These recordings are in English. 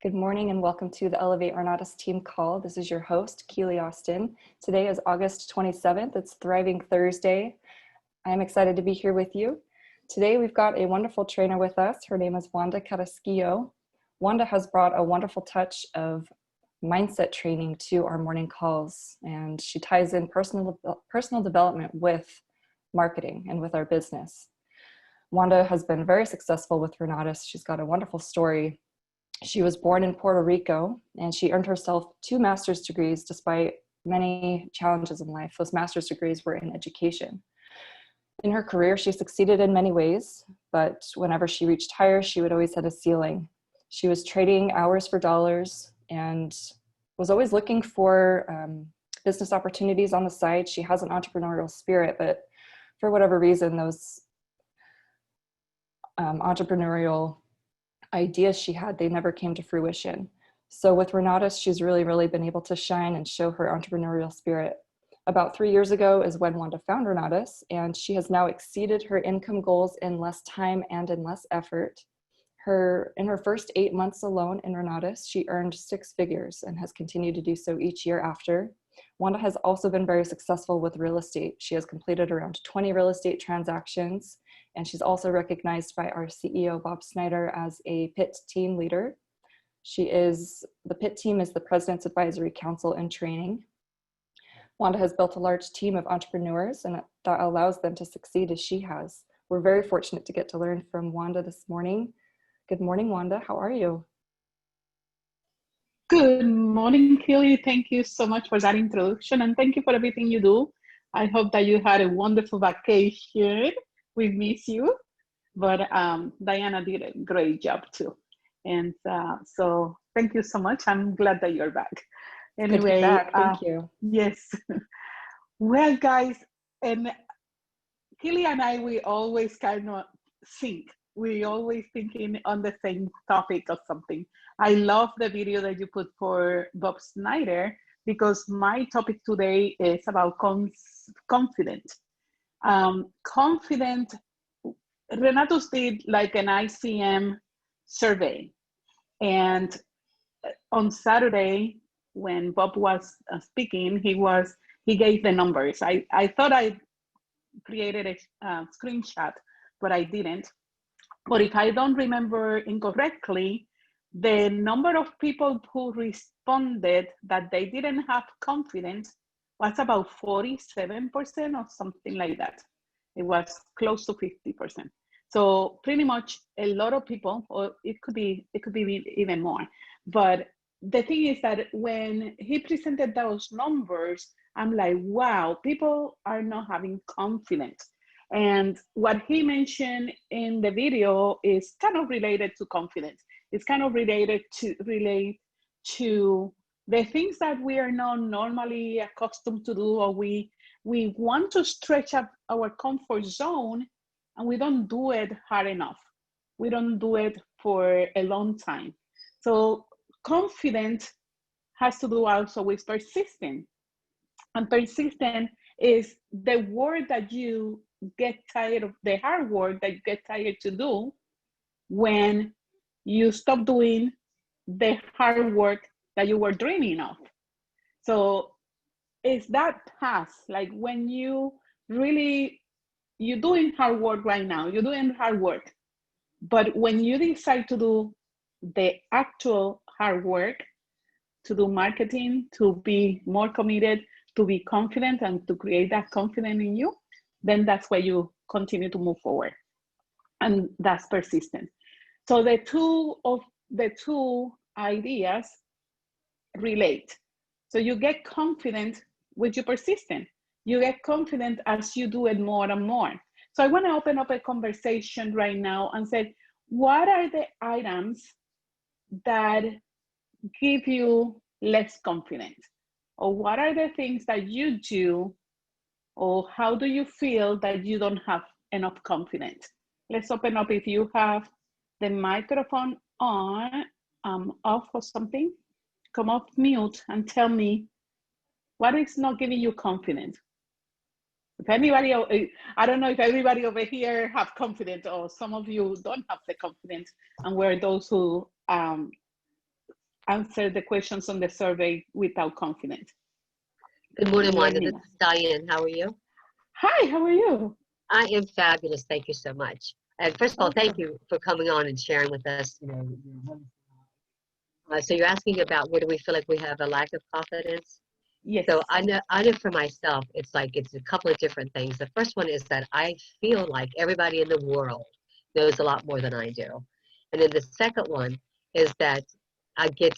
Good morning and welcome to the Elevate Renatus team call. This is your host, Keely Austin. Today is August 27th. It's Thriving Thursday. I'm excited to be here with you. Today we've got a wonderful trainer with us. Her name is Wanda Carrasquillo. Wanda has brought a wonderful touch of mindset training to our morning calls, and she ties in personal development with marketing and with our business. Wanda has been very successful with Renatus. She's got a wonderful story. She was born in Puerto Rico, and she earned herself 2 master's degrees despite many challenges in life. Those master's degrees were in education. In her career, she succeeded in many ways, but whenever she reached higher, she would always hit a ceiling. She was trading hours for dollars and was always looking for business opportunities on the side. She has an entrepreneurial spirit, but for whatever reason, those entrepreneurial ideas she had, they never came to fruition. So with Renatus, she's really been able to shine and show her entrepreneurial spirit. About 3 years ago is when Wanda found Renatus, and she has now exceeded her income goals in less time and in less effort. In her first 8 months alone in Renatus, she earned 6 figures and has continued to do so each year after. Wanda has also been very successful with real estate. She has completed around 20 real estate transactions, and she's also recognized by our CEO, Bob Snyder, as a PIT team leader. The PIT team is the President's Advisory Council in training. Wanda has built a large team of entrepreneurs, and that allows them to succeed as she has. We're very fortunate to get to learn from Wanda this morning. Good morning, Wanda. How are you? Good morning, Kelly. Thank you so much for that introduction, and thank you for everything you do. I hope that you had a wonderful vacation. We miss you, but Diana did a great job too. And so thank you so much. I'm glad that you're back. Anyway, good to be back. Thank you. Yes. Well, guys, and Kelly and I, we always kind of sync. We always thinking on the same topic or something. I love the video that you put for Bob Snyder, because my topic today is about confident. Confident. Renatus did like an ICM survey, and on Saturday when Bob was speaking, he gave the numbers. I thought I created a screenshot, but I didn't. But if I don't remember incorrectly, the number of people who responded that they didn't have confidence was about 47% or something like that. It was close to 50%. So pretty much a lot of people, or it could be even more. But the thing is that when he presented those numbers, I'm like, wow, people are not having confidence. And what he mentioned in the video is kind of related to confidence. It's kind of relate to the things that we are not normally accustomed to do, or we want to stretch up our comfort zone, and we don't do it hard enough. We don't do it for a long time. So confidence has to do also with persistent. And persistent is the work that you get tired of, the hard work that you get tired to do when you stop doing the hard work that you were dreaming of. So it's that task, like when you're doing hard work right now, you're doing hard work, but when you decide to do the actual hard work, to do marketing, to be more committed, to be confident, and to create that confidence in you, then that's where you continue to move forward. And that's persistent. So the two ideas relate. So you get confident with your persistent. You get confident as you do it more and more. So I want to open up a conversation right now and say, what are the items that give you less confidence? Or what are the things that you do, or how do you feel that you don't have enough confidence? Let's open up. If you have the microphone on, off or something, come off mute and tell me what is not giving you confidence. If anybody, I don't know if everybody over here have confidence, or some of you don't have the confidence, and we're those who answer the questions on the survey without confidence. Good morning, Let Wanda. me This know. is Diane. How are you? Hi, how are you? I am fabulous. Thank you so much. And first of all, thank Awesome. you for coming on and sharing with us. So you're asking about where do we feel like we have a lack of confidence? Yes. So I know for myself, it's a couple of different things. The first one is that I feel like everybody in the world knows a lot more than I do. And then the second one is that I get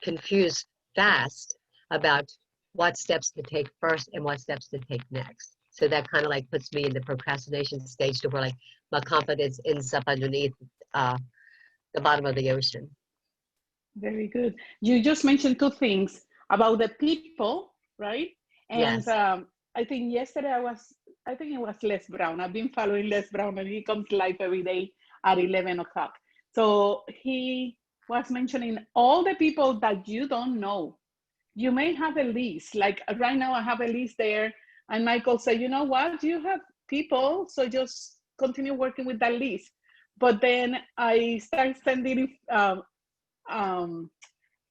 confused fast about what steps to take first and what steps to take next. So that kind of like puts me in the procrastination stage to where like my confidence ends up underneath the bottom of the ocean. Very good. You just mentioned two things about the people, right? And Yes. I think yesterday I think it was Les Brown. I've been following Les Brown and he comes live every day at 11 o'clock. So he was mentioning all the people that you don't know. You may have a list, like right now I have a list there and Michael said, you know what, you have people, so just continue working with that list. But then I start sending um,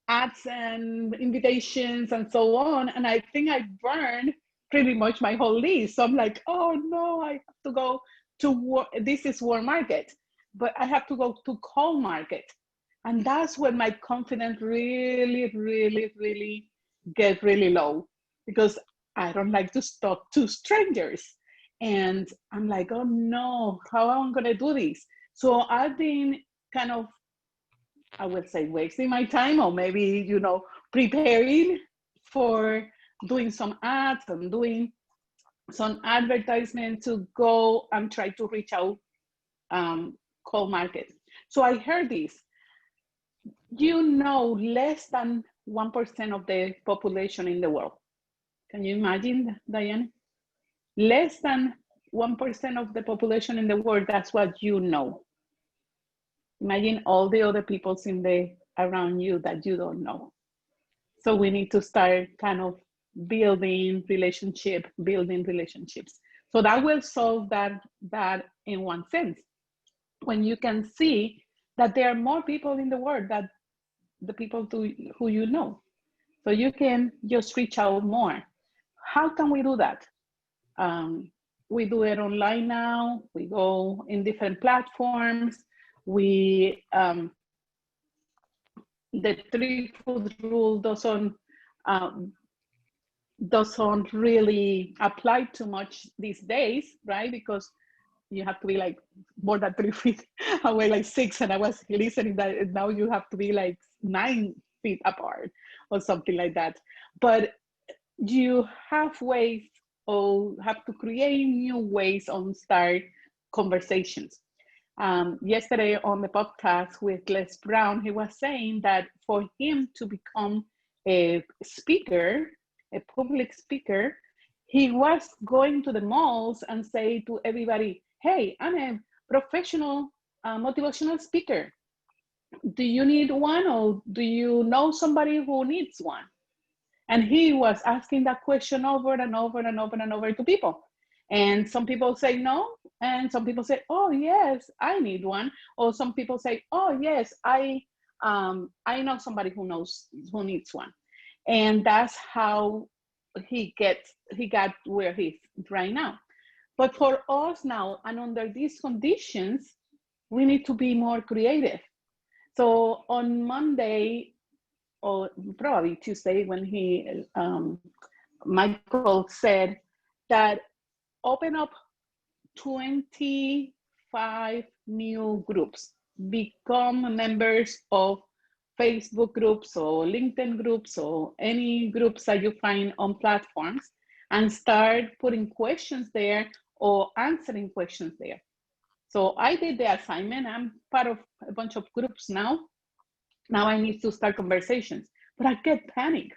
ads and invitations and so on. And I think I burned pretty much my whole list. So I'm like, oh no, I have to go to this is Warm Market, but I have to go to Cold Market. And that's when my confidence really get really low because I don't like to talk to strangers. And I'm like, oh no, how am I gonna do this? So I've been kind of, I would say, wasting my time or maybe, preparing for doing some ads and doing some advertisement to go and try to reach out cold market. So I heard this, less than 1% of the population in the world. Can you imagine, Diane? Less than 1% of the population in the world, that's what you know. Imagine all the other peoples around you that you don't know. So we need to start kind of building relationships. So that will solve that in one sense. When you can see that there are more people in the world than the people who you know. So you can just reach out more. How can we do that? We do it online now. We go in different platforms. The 3-food rule doesn't really apply too much these days, right? Because you have to be like more than 3 feet away, like 6, and I was listening that now you have to be like 9 feet apart or something like that. But you have ways or have to create new ways on start conversations. Yesterday on the podcast with Les Brown, he was saying that for him to become a speaker, a public speaker, he was going to the malls and say to everybody, hey, I'm a professional motivational speaker. Do you need one or do you know somebody who needs one? And he was asking that question over and over and over and over to people. And some people say no, and some people say, oh yes, I need one. Or some people say, oh yes, I know somebody who needs one. And that's how he got where he's right now. But for us now, and under these conditions, we need to be more creative. So on Monday, or probably Tuesday, when Michael said that open up 25 new groups, become members of Facebook groups or LinkedIn groups or any groups that you find on platforms, and start putting questions there or answering questions there. So I did the assignment. I'm part of a bunch of groups now. Now I need to start conversations, but I get panic,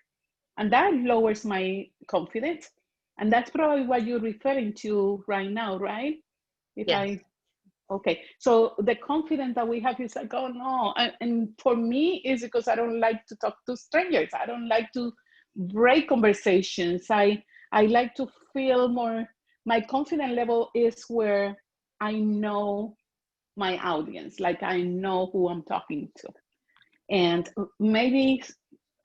and that lowers my confidence. And that's probably what you're referring to right now, right? Yes. Okay. So the confidence that we have is like, oh no. And for me, it's because I don't like to talk to strangers. I don't like to break conversations. I like to feel more, my confidence level is where I know my audience, like I know who I'm talking to. And maybe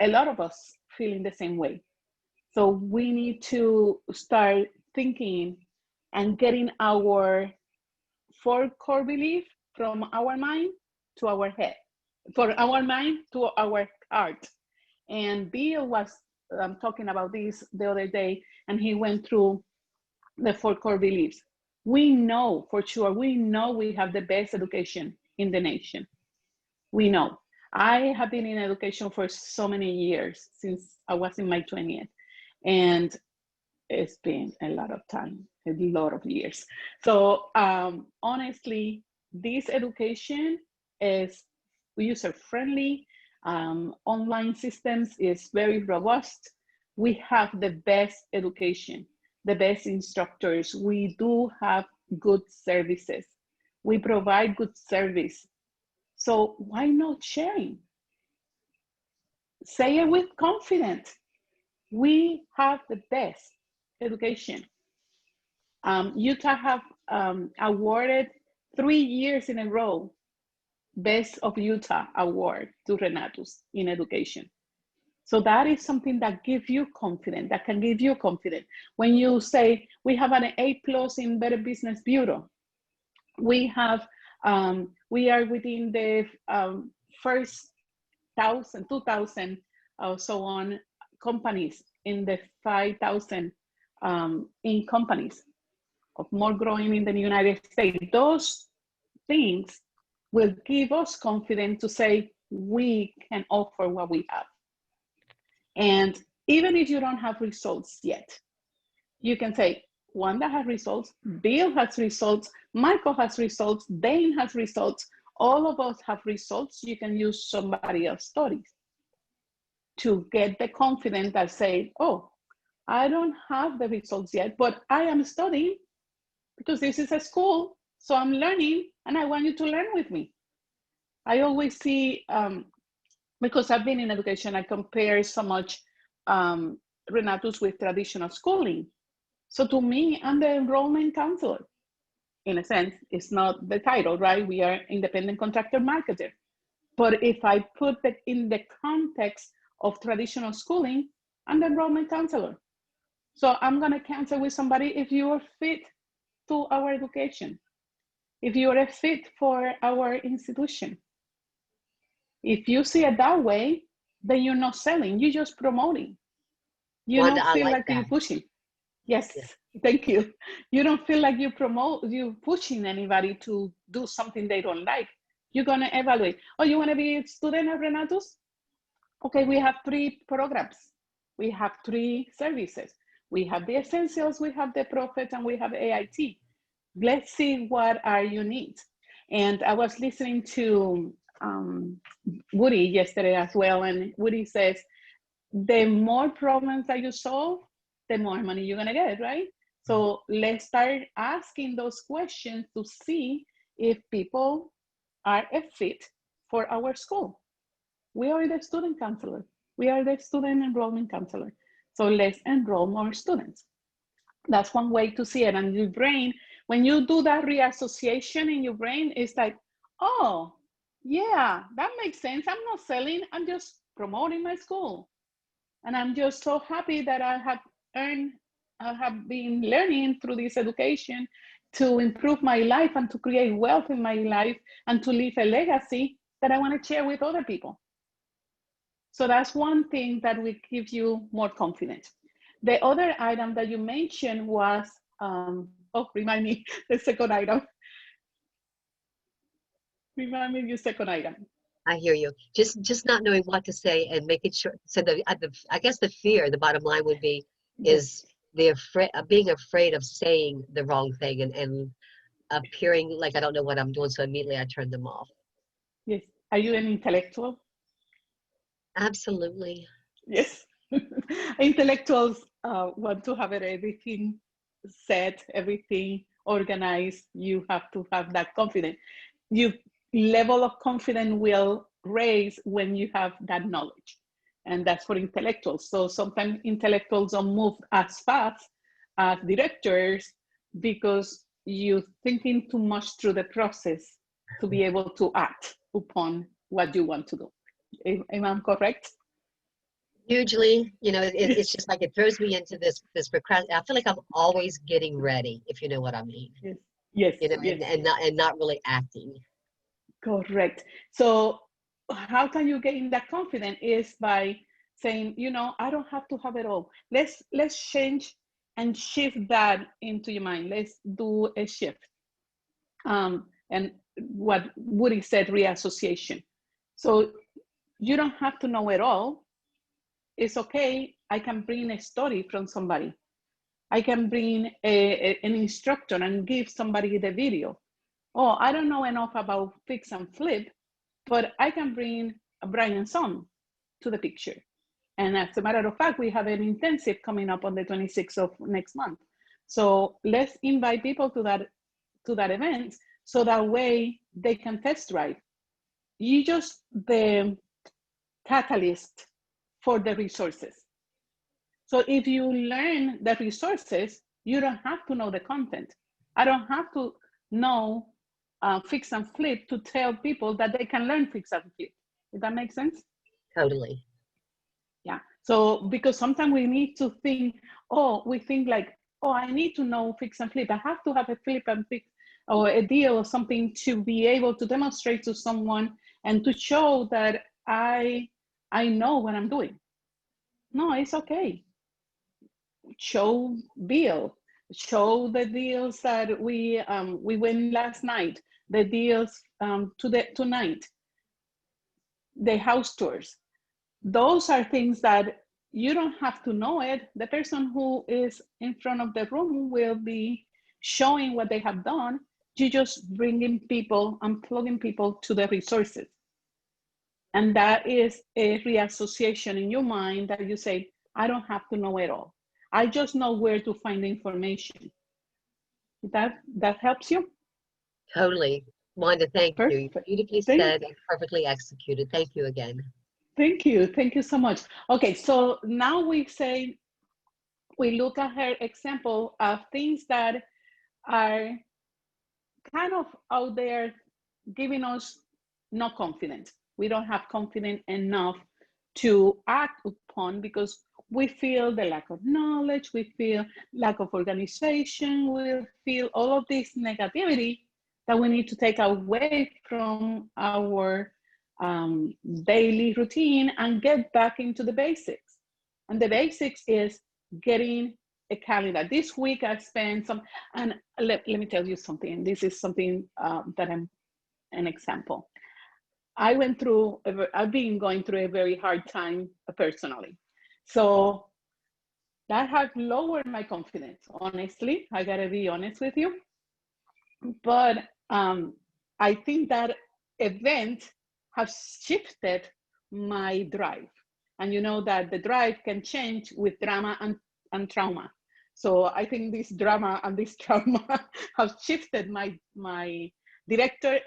a lot of us feel in the same way. So we need to start thinking and getting our 4 core beliefs from our mind to our head, for our mind to our heart. And Bill was talking about this the other day, and he went through the 4 core beliefs. We know for sure, we know we have the best education in the nation. We know. I have been in education for so many years, since I was in my 20th. And it's been a lot of time, a lot of years. So honestly, this education is user-friendly. Online systems is very robust. We have the best education, the best instructors. We do have good services. We provide good service. So why not sharing? Say it with confidence. We have the best education. Utah have awarded 3 years in a row Best of Utah award to Renatus in education. So that is something that gives you confidence, that can give you confidence. When you say, we have an A+ in Better Business Bureau, we have, we are within the first 1,000, 2,000, so on companies in the 5,000 in companies of more growing in the United States. Those things will give us confidence to say we can offer what we have. And even if you don't have results yet, you can say, Wanda has results, Bill has results, Michael has results, Dane has results, all of us have results. You can use somebody else's stories to get the confidence that say, oh, I don't have the results yet, but I am studying because this is a school, so I'm learning and I want you to learn with me. I always see, because I've been in education, I compare so much Renatus with traditional schooling. So to me, I'm the enrollment counselor. In a sense, it's not the title, right? We are independent contractor marketer. But if I put that in the context of traditional schooling, I'm the enrollment counselor. So I'm gonna counsel with somebody if you are fit to our education, if you are a fit for our institution. If you see it that way, then you're not selling, you're just promoting. You Wanda, don't feel I like like that. you're pushing. Yes, Yeah. thank you. You don't feel like you're pushing anybody to do something they don't like. You're gonna evaluate. Oh, you wanna be a student at Renatus? Okay, we have 3 programs. We have 3 services. We have the essentials, we have the prophet, and we have AIT. Let's see what are your needs. And I was listening to Woody yesterday as well, and Woody says, the more problems that you solve, the more money you're gonna get, right? So let's start asking those questions to see if people are a fit for our school. We are the student counselor. We are the student enrollment counselor. So let's enroll more students. That's one way to see it. And your brain, when you do that reassociation in your brain, it's like, oh, yeah, that makes sense. I'm not selling, I'm just promoting my school. And I'm just so happy that I have been learning through this education to improve my life and to create wealth in my life and to leave a legacy that I want to share with other people. So that's one thing that will give you more confidence. The other item that you mentioned was, remind me the second item. Remind me your second item. I hear you. Just not knowing what to say and making sure. So I guess the fear, the bottom line would be, is the being afraid of saying the wrong thing and appearing like I don't know what I'm doing. So immediately I turn them off. Yes. Are you an intellectual? Absolutely. Yes. Intellectuals want to have everything set, everything organized. You have to have that confidence. Your level of confidence will raise when you have that knowledge. And that's for intellectuals. So sometimes intellectuals don't move as fast as directors because you're thinking too much through the process to be able to act upon what you want to do. Am I correct? Hugely, it's just like it throws me into this procrast. I feel like I'm always getting ready, if you know what I mean. Yes, yes, yes. And not really acting. Correct. So how can you gain that confidence is by saying, I don't have to have it all. Let's change and shift that into your mind. Let's do a shift. And what Woody said, reassociation. So you don't have to know it all. It's okay. I can bring a story from somebody. I can bring an instructor and give somebody the video. Oh, I don't know enough about fix and flip, but I can bring Brian's son to the picture. And as a matter of fact, we have an intensive coming up on the 26th of next month. So let's invite people to that event so that way they can test drive. You just the catalyst for the resources. So if you learn the resources, you don't have to know the content. I don't have to know fix and flip to tell people that they can learn fix and flip. Does that make sense? Totally. Yeah. So because sometimes we need to think, we think like, I need to know fix and flip. I have to have a flip and fix or a deal or something to be able to demonstrate to someone and to show that I know what I'm doing. No, it's okay. Show bill, show the deals that we win last night, the deals tonight, the house tours. Those are things that you don't have to know it. The person who is in front of the room will be showing what they have done. You just bringing people and plugging people to the resources. And that is a reassociation in your mind that you say, I don't have to know it all. I just know where to find the information. That helps you? Totally. Wanda, thank you. Perfect. Beautifully said and perfectly executed. Thank you again. Thank you. Thank you so much. Okay, so now we look at her example of things that are kind of out there giving us no confidence. We don't have confidence enough to act upon because we feel the lack of knowledge, we feel lack of organization, we feel all of this negativity that we need to take away from our daily routine and get back into the basics. And the basics is getting a calendar. This week I spent some, and let me tell you something. This is something that I'm an example. I've been going through a very hard time personally. So that has lowered my confidence, honestly. I gotta be honest with you. But I think that event has shifted my drive. And you know that the drive can change with drama and trauma. So I think this drama and this trauma have shifted my director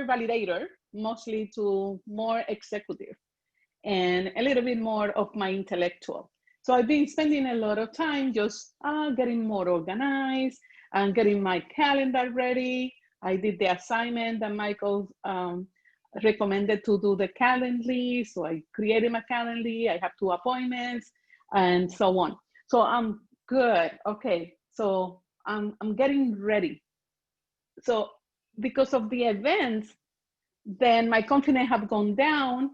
validator mostly to more executive and a little bit more of my intellectual. So I've been spending a lot of time just getting more organized and getting my calendar ready. I did the assignment that Michael recommended to do the Calendly. So I created my Calendly. I have 2 appointments and so on. So I'm good. Okay. So I'm getting ready. So because of the events, then my confidence have gone down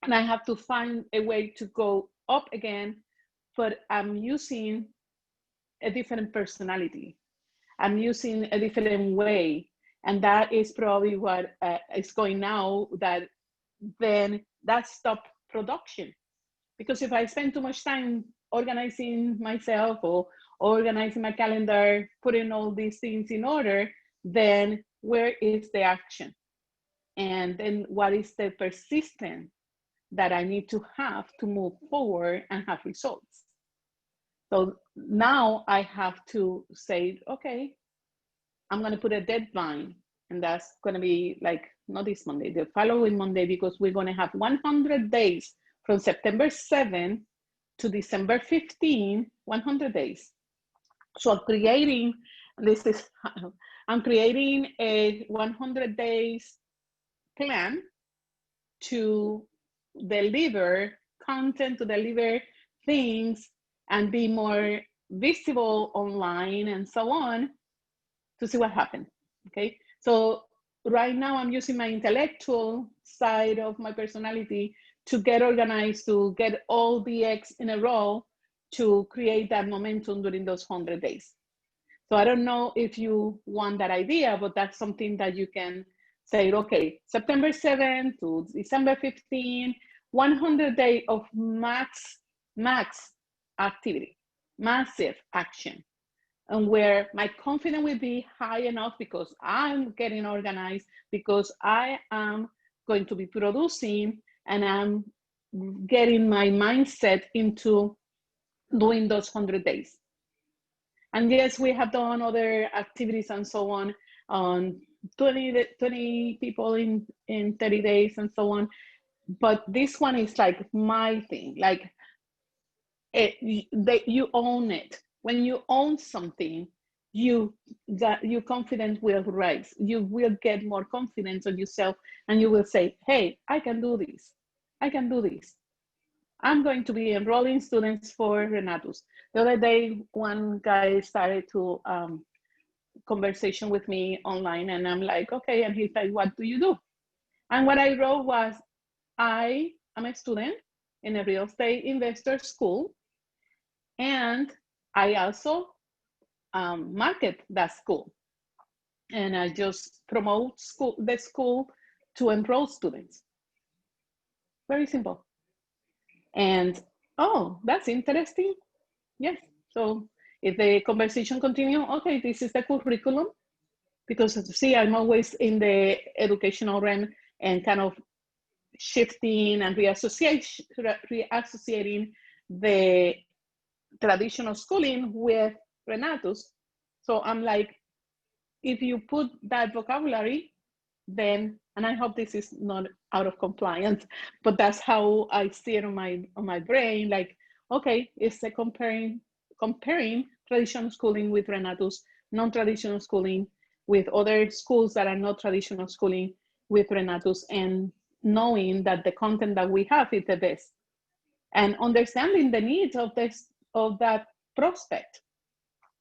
and I have to find a way to go up again, but I'm using a different personality. I'm using a different way. And that is probably what is going now, that then that stopped production. Because if I spend too much time organizing myself or organizing my calendar, putting all these things in order, then where is the action? And then what is the persistence that I need to have to move forward and have results? So now I have to say, okay, I'm going to put a deadline, and that's going to be like not this Monday, the following Monday, because we're going to have 100 days from September 7 to December 15, 100 days. So I'm creating a 100 days plan to deliver content, to deliver things, and be more visible online and so on, to see what happened. Okay, so right now I'm using my intellectual side of my personality to get organized, to get all the eggs in a row, to create that momentum during those 100 days. So I don't know if you want that idea, but that's something that you can say, okay, September 7th to December 15, 100 days of max activity, massive action, and where my confidence will be high enough because I'm getting organized, because I am going to be producing, and I'm getting my mindset into doing those 100 days. And yes, we have done other activities and so on 20 people in 30 days and so on. But this one is like my thing, like you own it. When you own something, your confidence will rise. You will get more confidence on yourself, and you will say, hey, I can do this. I can do this. I'm going to be enrolling students for Renatus. The other day, one guy started to conversation with me online, and I'm like, okay, and he's like, what do you do? And what I wrote was, I am a student in a real estate investor school, and I also market that school, and I just promote the school to enroll students. Very simple. And oh, that's interesting. Yes. So if the conversation continue, okay, this is the curriculum, because see, I'm always in the educational realm and kind of shifting and reassociating the traditional schooling with Renatus. So I'm like, if you put that vocabulary, then, and I hope this is not out of compliance, but that's how I see it on my brain. Like, okay, it's a comparing traditional schooling with Renatus, non-traditional schooling with other schools that are not traditional schooling with Renatus, and knowing that the content that we have is the best, and understanding the needs of that prospect.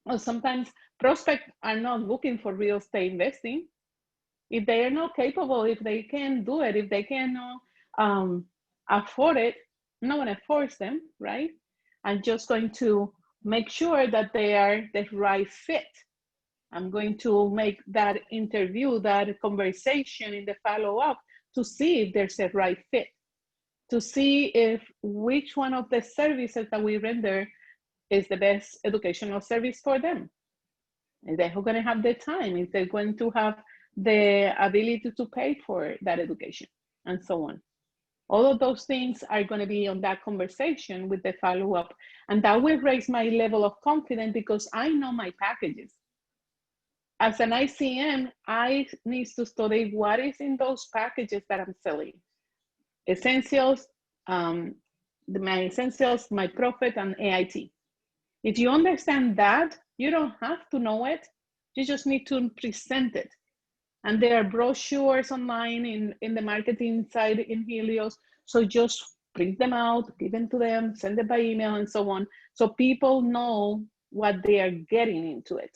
Well, sometimes prospects are not looking for real estate investing. If they are not capable, if they can't do it, if they cannot afford it, I'm not going to force them, right? I'm just going to make sure that they are the right fit. I'm going to make that interview, that conversation in the follow-up, to see if there's a right fit, to see if which one of the services that we render is the best educational service for them. Is they going to have the time? Is they going to have the ability to pay for that education, and so on? All of those things are going to be on that conversation with the follow-up, and that will raise my level of confidence because I know my packages. As an ICM, I need to study what is in those packages that I'm selling. Essentials, my essentials, my profit, and AIT. If you understand that, you don't have to know it. You just need to present it. And there are brochures online in the marketing side in Helios. So just print them out, give them to them, send them by email, and so on. So people know what they are getting into it.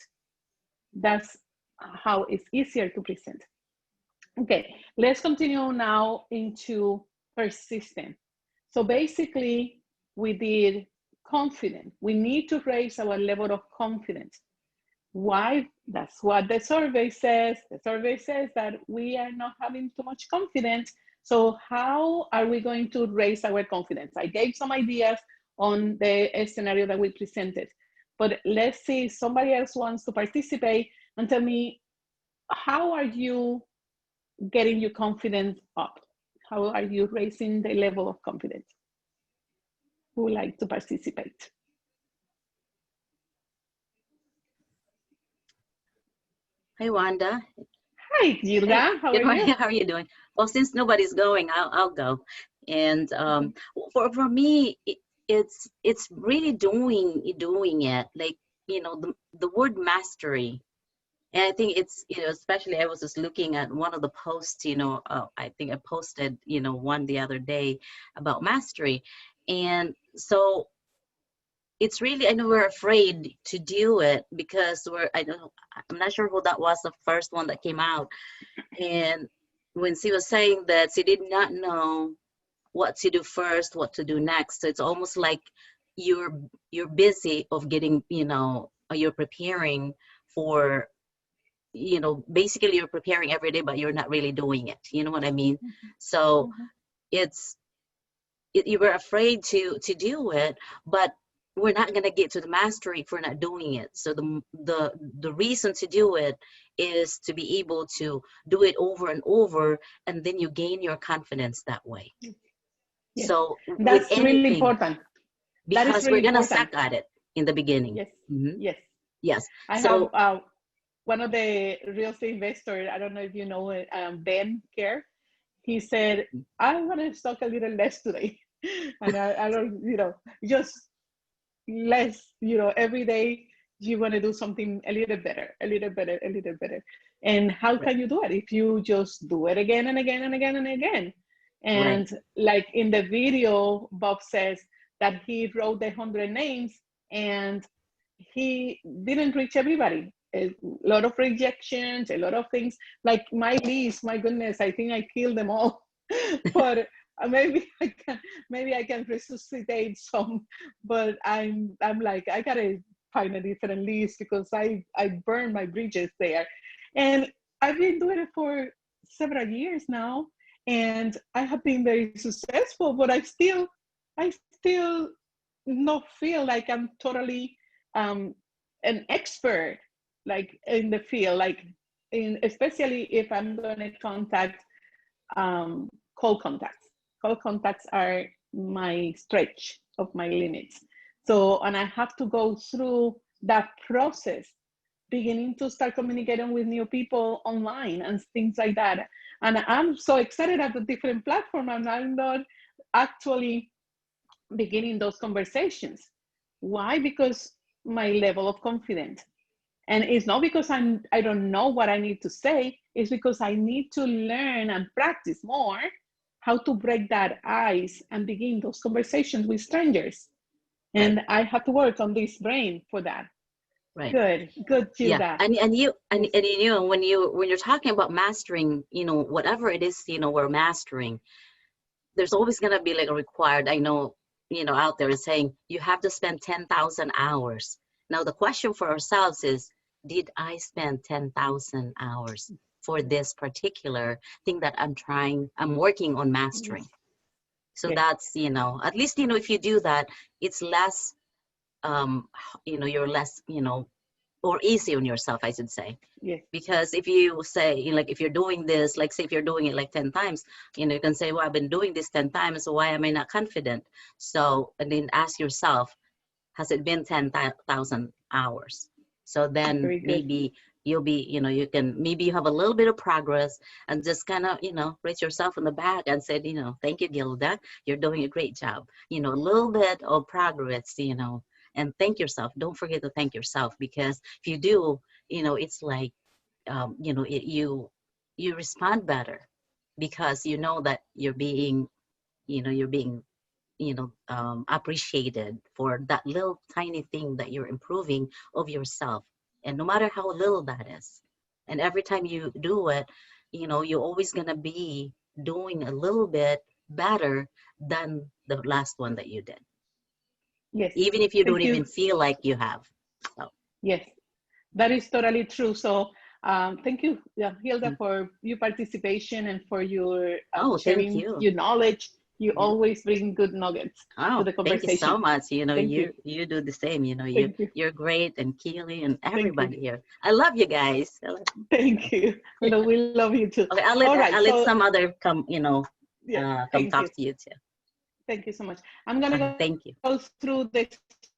That's how it's easier to present. Okay, let's continue now into persistent. So basically, we did confident. We need to raise our level of confidence. Why? That's what the survey says. The survey says that we are not having too much confidence. So how are we going to raise our confidence? I gave some ideas on the scenario that we presented, but let's see if somebody else wants to participate and tell me, how are you getting your confidence up? How are you raising the level of confidence? Who would like to participate? Hi, Wanda. Hi, Gilda. How are you? How are you doing? Well, since nobody's going, I'll go. And for me, it's really doing it. Like, you know, the word mastery And I think it's, especially I was just looking at one of the posts, I think I posted, one the other day about mastery. And so it's really, I know we're afraid to do it because I'm not sure who that was, the first one that came out. And when she was saying that she did not know what to do first, what to do next. So it's almost like you're busy of getting, you're preparing for, basically you're preparing every day, but you're not really doing it. You know what I mean? So it's, you were afraid to do it, but we're not going to get to the mastery if we're not doing it. So the reason to do it is to be able to do it over and over, and then you gain your confidence that way. Yes. So with That's anything, really important. That is because really we're gonna important. suck at it in the beginning. Yes. Mhm. Yes. Yes. I So have one of the real estate investors, I don't know if you know it, Ben Kerr. He said, I want to talk a little less today. And I don't, just less, every day you want to do something a little better, a little better, a little better. And how right, can you do it if you just do it again and again and again and again? right, And like in the video, Bob says that he wrote the 100 names and he didn't reach everybody. A lot of rejections, a lot of things. Like my list, my goodness, I think I killed them all. But maybe I can resuscitate some. But I'm like, I gotta find a different list because I burned my bridges there. And I've been doing it for several years now, and I have been very successful, but I still not feel like I'm totally um, an expert, like in the field, like especially if I'm going to contact um, cold contacts. Cold contacts are my stretch of my limits. So, and I have to go through that process, beginning to start communicating with new people online and things like that. And I'm so excited at the different platform, and I'm not actually beginning those conversations. Why? Because my level of confidence. And it's not because I don't know what I need to say, it's because I need to learn and practice more how to break that ice and begin those conversations with strangers. And right, I have to work on this brain for that. right. Good, Yeah. Gilda. And you and, Yes. and when you're talking about mastering, whatever it is, we're mastering, there's always gonna be like a required, I know, out there is saying you have to spend 10,000 hours. Now the question for ourselves is, did I spend 10,000 hours for this particular thing that I'm working on mastering? Yes. So Yes. that's, at least, if you do that, it's less, you're less, or easy on yourself, I should say. Yes. Because if you say, like, if you're doing this, like, say if you're doing it like 10 times, you can say, well, I've been doing this 10 times, so why am I not confident? So, and then ask yourself, has it been 10,000 hours? So then Very good. maybe you'll be, maybe you have a little bit of progress, and just kind of, rate yourself on the back and said, thank you, Gilda, you're doing a great job. A little bit of progress, and thank yourself. Don't forget to thank yourself, because if you do, it's like, you respond better, because you know that you're being appreciated for that little tiny thing that you're improving of yourself, and no matter how little that is, and every time you do it, you're always going to be doing a little bit better than the last one that you did, Yes. even if you don't Thank even you. feel like you have. So Yes. That is totally true. So thank you, Hilda, for your participation and for your oh, thank sharing you. your knowledge. You Yeah. always bring good nuggets to Oh, the thank you so conversation. much. Thank you. You do the same. Thank you. You're great, and Keely and Thank you. everybody here. I love you guys. Thank you. Yeah. We love you too. Okay, All right. I'll let So some other come, yeah, come thank talk you. to you too. Thank you so much. I'm gonna Thank you. go through the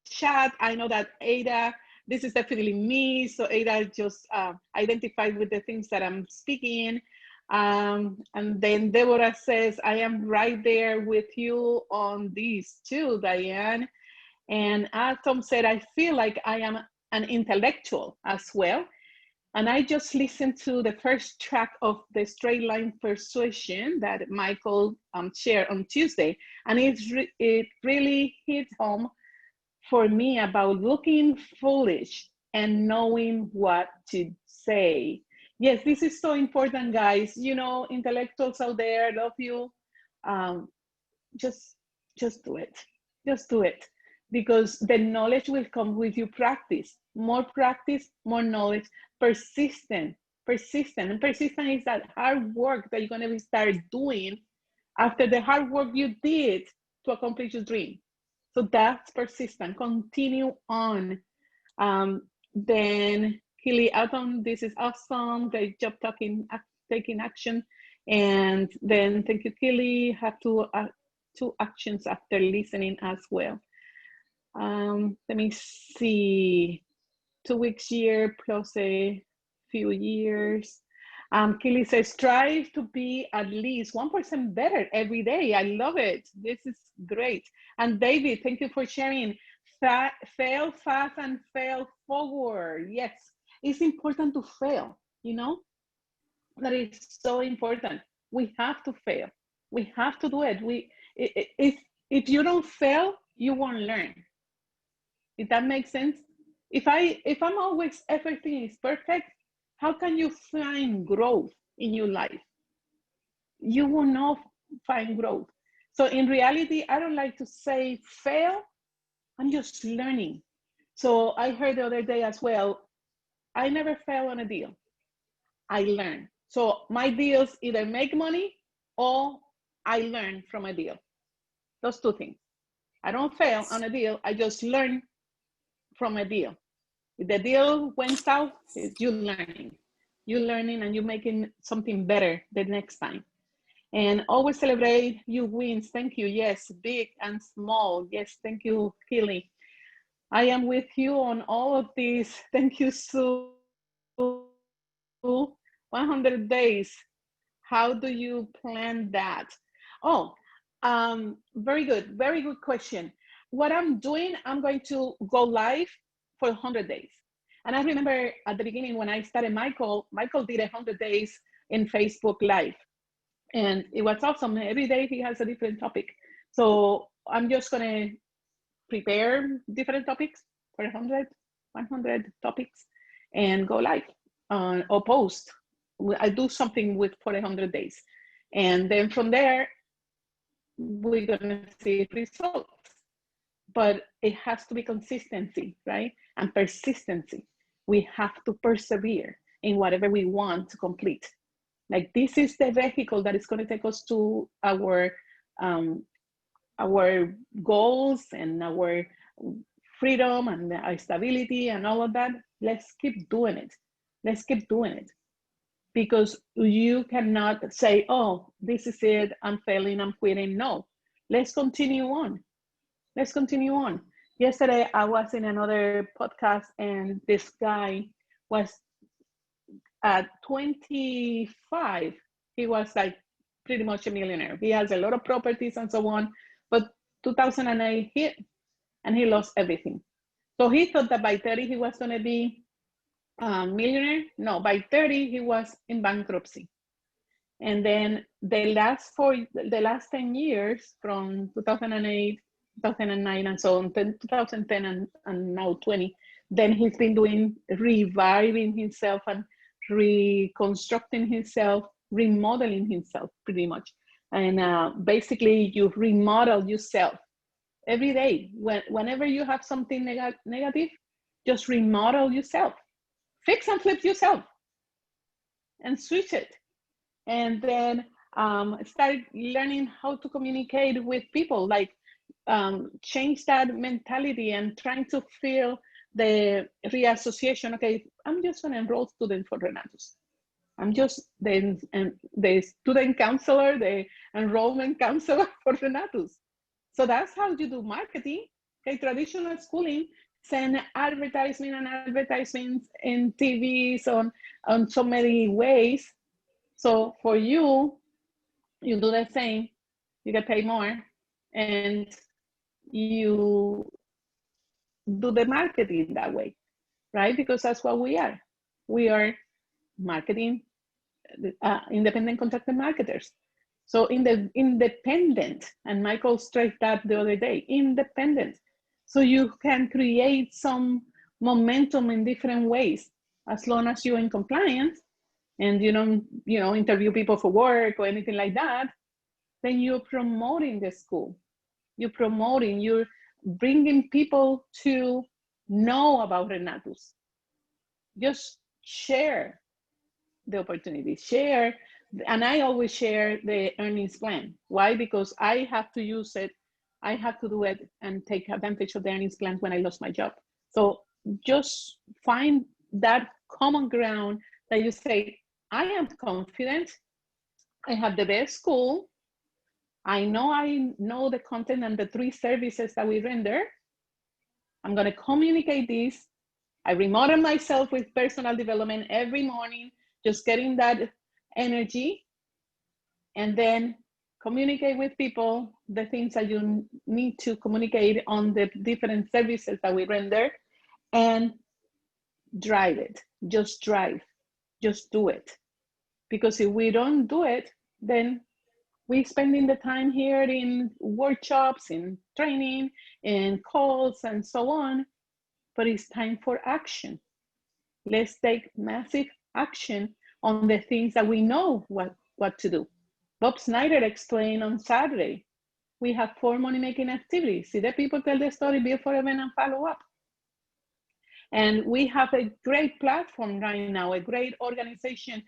chat. I know that Ada, this is definitely me. So Ada just identified with the things that I'm speaking. And then Deborah says, I am right there with you on these too, Diane. And Tom said, I feel like I am an intellectual as well. And I just listened to the first track of the Straight Line Persuasion that Michael shared on Tuesday. And it really hit home for me about looking foolish and knowing what to say. Yes, this is so important, guys. You know, intellectuals out there, love you. Just do it. Just do it. Because the knowledge will come with you practice, more knowledge, persistent. And persistent is that hard work that you're going to start doing after the hard work you did to accomplish your dream. So that's persistent. Continue on. Then Keely Autumn, this is awesome. Great job taking action. And then thank you, Keely. Have two actions after listening as well. Let me see. 2 weeks year plus a few years. Keely says, strive to be at least 1% better every day. I love it. This is great. And David, thank you for sharing. Fail fast and fail forward. Yes, it's important to fail, you know? That is so important. We have to fail. We have to do it. If you don't fail, you won't learn. If that makes sense. If I'm always, everything is perfect, how can you find growth in your life? You will not find growth. So in reality, I don't like to say fail. I'm just learning. So I heard the other day as well, I never fail on a deal. I learn. So my deals either make money or I learn from a deal. Those two things. I don't fail on a deal. I just learn from a deal. If the deal went south, it's you learning. You're learning and you're making something better the next time. And always celebrate your wins. Thank you. Yes, big and small. Yes, thank you, Keely. I am with you on all of these. Thank you, Sue. 100 days. How do you plan that? Oh, very good. Very good question. What I'm doing, I'm going to go live for 100 days. And I remember at the beginning when I started Michael did 100 days in Facebook Live. And it was awesome. Every day he has a different topic. So I'm just going to prepare different topics for 100 topics and go live or post. I do something for 100 days. And then from there, we're going to see results. But it has to be consistency, right? And persistency. We have to persevere in whatever we want to complete. Like this is the vehicle that is going to take us to our goals and our freedom and our stability and all of that. Let's keep doing it. Let's keep doing it. Because you cannot say, oh, this is it, I'm failing, I'm quitting. No, let's continue on. Let's continue on. Yesterday, I was in another podcast and this guy was at 25. He was like pretty much a millionaire. He has a lot of properties and so on, but 2008 hit and he lost everything. So he thought that by 30, he was gonna be a millionaire. No, by 30, he was in bankruptcy. And then the last 10 years from 2008, 2009 and so on, 2010 and now 20, then he's been doing reviving himself and reconstructing himself, remodeling himself pretty much. And basically you remodel yourself every day. Whenever you have something negative, just remodel yourself, fix and flip yourself and switch it. And then start learning how to communicate with people, like change that mentality and trying to feel the reassociation. Okay, I'm just an enrolled student for Renatus. I'm just the student counselor, the enrollment counselor for Renatus. So that's how you do marketing. Okay, traditional schooling, send advertisements in TVs on so many ways. So for you do the same, you get paid more, and you do the marketing that way, right? Because that's what we are. We are marketing, independent contractor marketers. So in the independent, and Michael stressed that the other day, independent. So you can create some momentum in different ways, as long as you're in compliance and you don't, interview people for work or anything like that. Then you're promoting the school. You're bringing people to know about Renatus. Just share the opportunity, share. And I always share the earnings plan. Why? Because I have to use it. I have to do it and take advantage of the earnings plan when I lost my job. So just find that common ground that you say, I am confident. I have the best school. I know the content and the 3 services that we render. I'm going to communicate this. I remodel myself with personal development every morning, just getting that energy, and then communicate with people the things that you need to communicate on the different services that we render, and drive it. Just drive. Just do it. Because if we don't do it, then we're spending the time here in workshops, in training, in calls, and so on. But it's time for action. Let's take massive action on the things that we know what to do. Bob Snyder explained on Saturday, we have 4 money-making activities. See the people tell the story, build for event, and follow up. And we have a great platform right now, a great organization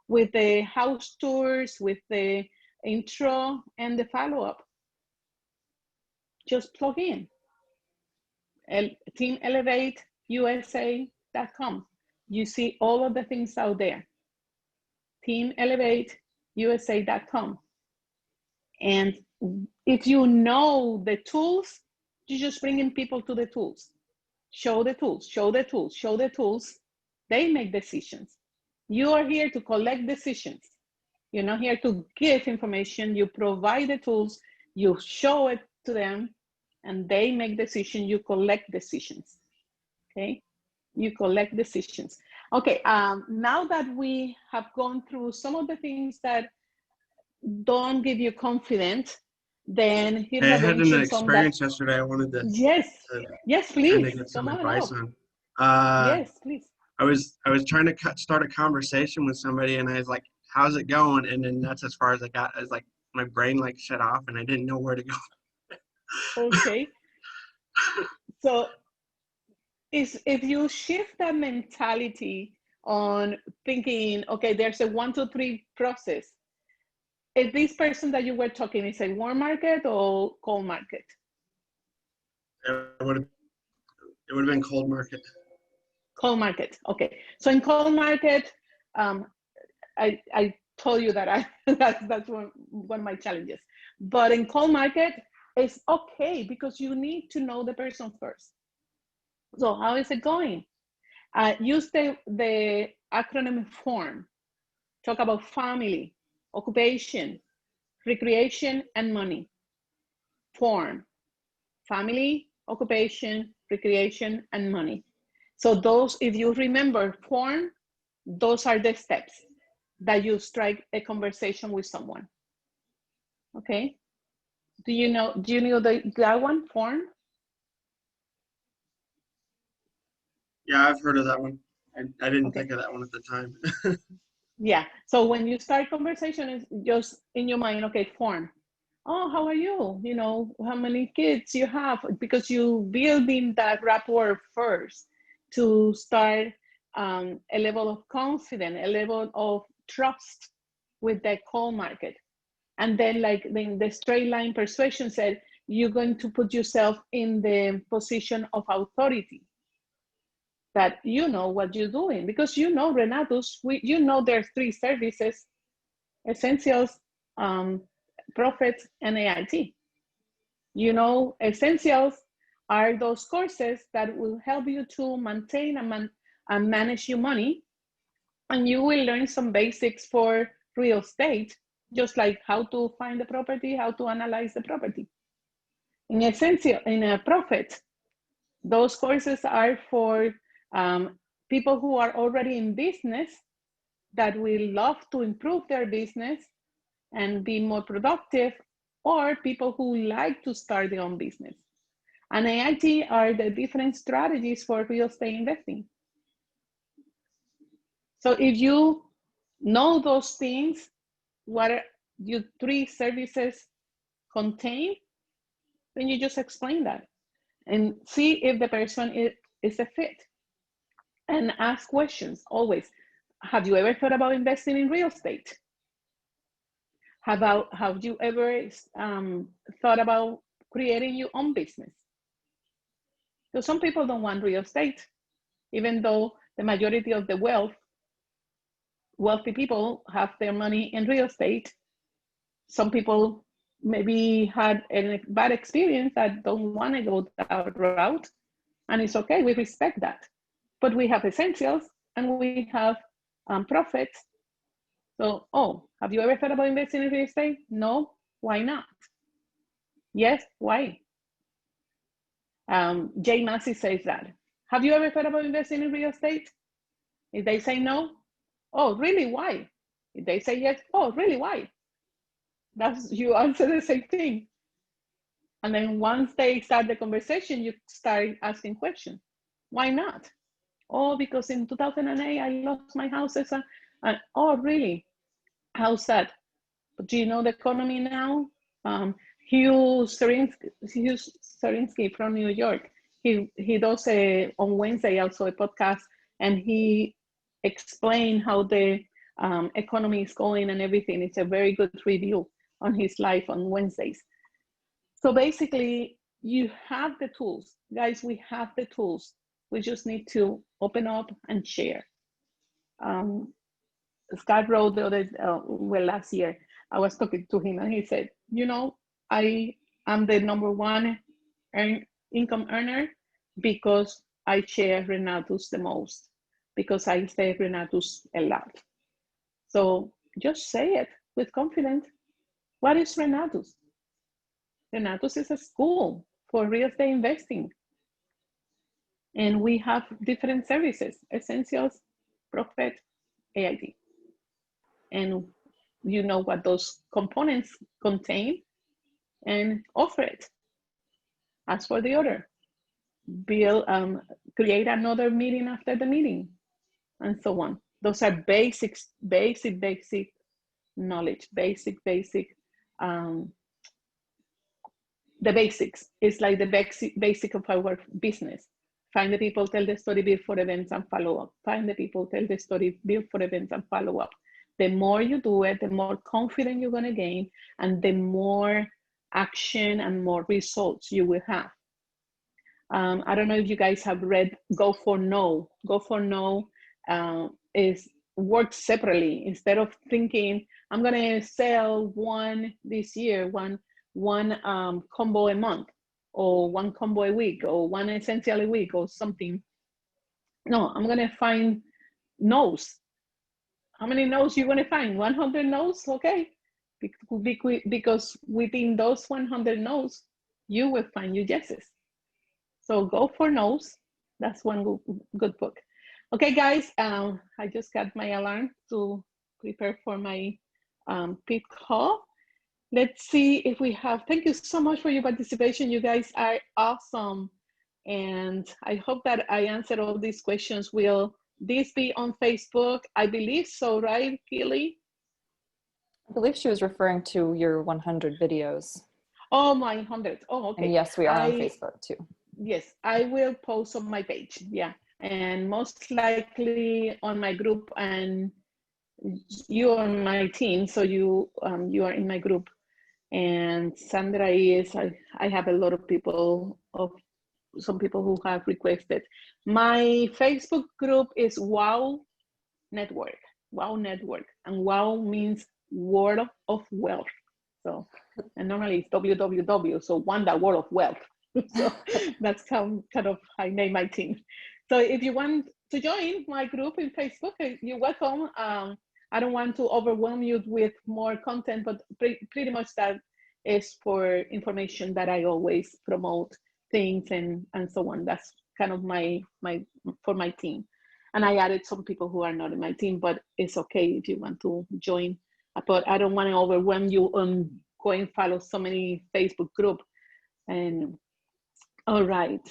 with the house tours, with the intro and the follow-up. Just plug in. TeamElevateUSA.com. You see all of the things out there. TeamElevateUSA.com. And if you know the tools, you just bring in people to the tools. Show the tools, show the tools, show the tools. They make decisions. You are here to collect decisions. You're not here to give information. You provide the tools, you show it to them, and they make decisions. You collect decisions. Okay? You collect decisions. Okay, now that we have gone through some of the things that don't give you confidence, then here's I had an experience yesterday I wanted to yes, please. kind of get some advice on. Yes, please. I was trying to start a conversation with somebody, and I was like, how's it going? And then that's as far as I got. I was like, my brain like shut off and I didn't know where to go. Okay. So if you shift that mentality on thinking, okay, there's a 1, 2, 3 process. Is this person that you were talking, is a warm market or cold market? It would have been cold market. Cold market. Okay. So in cold market, I told you that that's one of my challenges. But in cold market, it's okay because you need to know the person first. So how is it going? Use the acronym FORM. Talk about family, occupation, recreation, and money. FORM. Family, occupation, recreation, and money. So those, if you remember FORM, those are the steps that you strike a conversation with someone. Okay? Do you know that one, FORM? Yeah, I've heard of that one. I didn't think of that one at the time. Yeah. So when you start conversation, it's just in your mind, okay, FORM. Oh, how are you? You know, how many kids you have? Because you building that rapport first to start a level of confidence, a level of trust with the cold market. And then like the straight line persuasion said, you're going to put yourself in the position of authority, that you know what you're doing, because you know Renatus, you know there's 3 services: Essentials, Profits, and AIT. You know, Essentials are those courses that will help you to maintain and manage your money, and you will learn some basics for real estate, just like how to find the property, how to analyze the property. In a Profit, those courses are for people who are already in business that will love to improve their business and be more productive, or people who like to start their own business. And AIT are the different strategies for real estate investing. So if you know those things, what your 3 services contain, then you just explain that and see if the person is a fit. And ask questions always. Have you ever thought about investing in real estate? Have you ever thought about creating your own business? So some people don't want real estate, even though the majority of the wealthy people have their money in real estate. Some people maybe had a bad experience that don't want to go that route, and it's okay, we respect that. But we have essentials and we have profits. So, have you ever thought about investing in real estate? No, why not? Yes, why? Jay Massey says that. Have you ever thought about investing in real estate? If they say no, oh, really, why? If they say yes, oh, really, why? That's, you answer the same thing. And then once they start the conversation, you start asking questions. Why not? Oh, because in 2008, I lost my houses. Oh, really? How's that? Do you know the economy now? Hugh Serinsky from New York, he does on Wednesday also a podcast, and he explained how the economy is going and everything. It's a very good review on his life on Wednesdays. So basically, you have the tools. Guys, we have the tools. We just need to open up and share. Scott wrote the other, last year, I was talking to him and he said, I am the #1 income earner because I share Renatus the most, because I say Renatus a lot. So just say it with confidence. What is Renatus? Renatus is a school for real estate investing. And we have different services, essentials, profit, AIT. And you know what those components contain and offer it. As for the order, create another meeting after the meeting, and so on. Those are basic knowledge, basic, the basics. It's like the basic of our business. Find the people, tell the story, build for events, and follow up. Find the people, tell the story, build for events, and follow up. The more you do it, the more confident you're going to gain, and the more action and more results you will have. I don't know if you guys have read Go for No. Go for No works separately. Instead of thinking, I'm going to sell one this year, one combo a month, or one combo a week, or one essential a week, or something. No, I'm going to find no's. How many no's you want to find? 100 no's? Okay. Because within those 100 no's, you will find your yeses. So Go for No's. That's one good book. Okay, guys, I just got my alarm to prepare for my pit call. Let's see if we have, thank you so much for your participation. You guys are awesome. And I hope that I answered all these questions. Will this be on Facebook? I believe so, right, Keely? I believe she was referring to your 100 videos. Oh, my 100. Oh, okay. And yes, we are on Facebook too. Yes, I will post on my page. Yeah. And most likely on my group, and you are on my team. So you are in my group. And Sandra is, I have a lot of people, some people who have requested. My Facebook group is Wow Network. And Wow means World of Wealth. So, and normally it's WWW, so Wanda World of Wealth. So that's kind of I name my team. So if you want to join my group in Facebook, you're welcome. I don't want to overwhelm you with more content, but pretty much that is for information that I always promote things and so on. That's kind of my for my team. And I added some people who are not in my team, but it's okay if you want to join. But I don't want to overwhelm you on going follow so many Facebook group. And all right,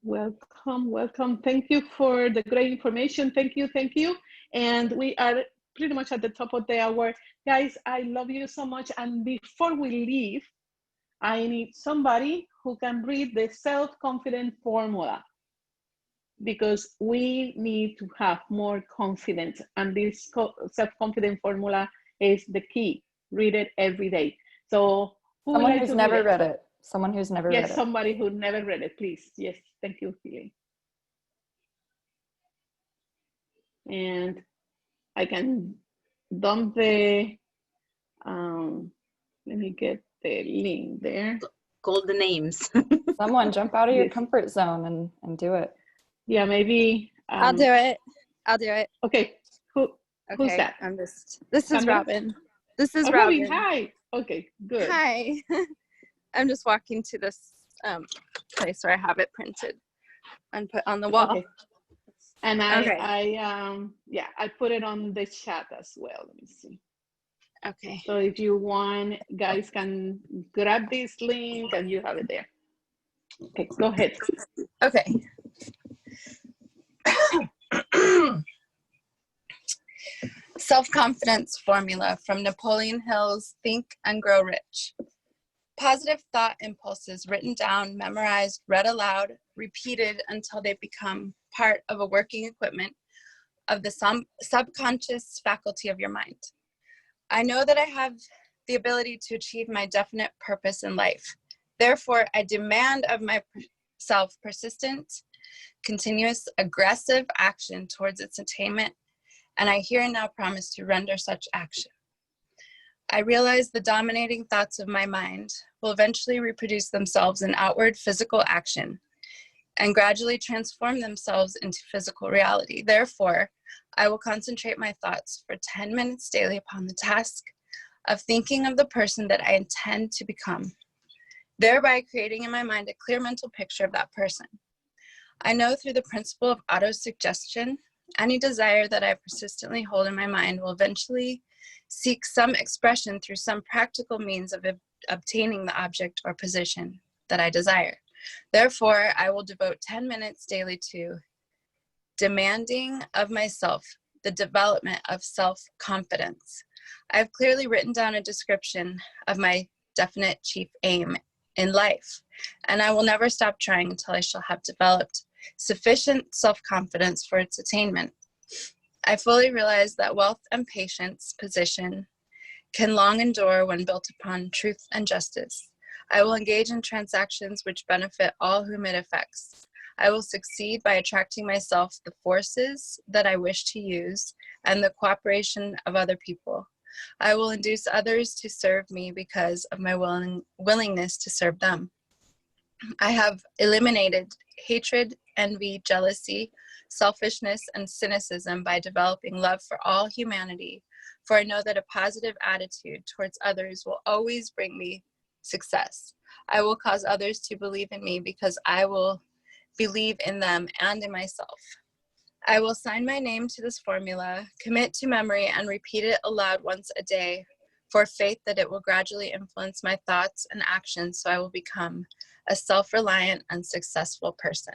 welcome, welcome. Thank you for the great information. Thank you, thank you. And we are pretty much at the top of the hour. Guys, I love you so much. And before we leave, I need somebody who can read the self-confident formula, because we need to have more confidence. And this self-confident formula is the key. Read it every day. So who would Someone like who's to never read it? read it. Someone who's never read Yes, it. somebody who never read it, please. Yes, thank you, Philly. And I can dump the, let me get the link there. Call the names. Someone jump out of your Yes. comfort zone and do it. Yeah, maybe. I'll do it. I'll do it. Okay, who's Okay, that? This is Sandra? Robin. This is Oh, Robin. hi. Okay, good. Hi. I'm just walking to this place where I have it printed and put on the wall. Okay. And Okay. I put it on the chat as well. Let me see. Okay. So if you want, guys can grab this link and you have it there. Okay, go ahead. Okay. Self-confidence formula from Napoleon Hill's Think and Grow Rich. Positive thought impulses written down, memorized, read aloud, repeated until they become part of a working equipment of the subconscious faculty of your mind. I know that I have the ability to achieve my definite purpose in life. Therefore, I demand of myself persistent, continuous, aggressive action towards its attainment, and I here and now promise to render such action. I realize the dominating thoughts of my mind will eventually reproduce themselves in outward physical action and gradually transform themselves into physical reality. Therefore, I will concentrate my thoughts for 10 minutes daily upon the task of thinking of the person that I intend to become, thereby creating in my mind a clear mental picture of that person. I know through the principle of autosuggestion, any desire that I persistently hold in my mind will eventually seek some expression through some practical means of obtaining the object or position that I desire. Therefore, I will devote 10 minutes daily to demanding of myself the development of self-confidence. I have clearly written down a description of my definite chief aim in life, and I will never stop trying until I shall have developed sufficient self-confidence for its attainment. I fully realize that wealth and patience position can long endure when built upon truth and justice. I will engage in transactions which benefit all whom it affects. I will succeed by attracting myself the forces that I wish to use and the cooperation of other people. I will induce others to serve me because of my willingness to serve them. I have eliminated hatred, envy, jealousy, selfishness, and cynicism by developing love for all humanity, for I know that a positive attitude towards others will always bring me success. I will cause others to believe in me because I will believe in them and in myself. I will sign my name to this formula, commit to memory, and repeat it aloud once a day for faith that it will gradually influence my thoughts and actions so I will become a self-reliant and successful person.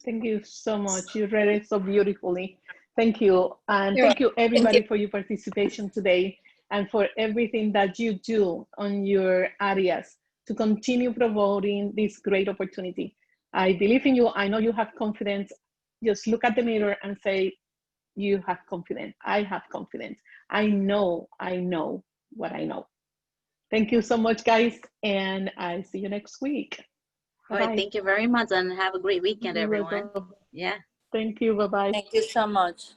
Thank you so much. You read it so beautifully. Thank you. And You're thank you everybody Thank you. for your participation today and for everything that you do on your areas to continue promoting this great opportunity. I believe in you. I know you have confidence. Just look at the mirror and say, you have confidence. I have confidence. I know what I know. Thank you so much, guys. And I'll see you next week. All right, thank you very much and have a great weekend, You're everyone. welcome. Yeah. Thank you. Bye-bye. Thank you so much.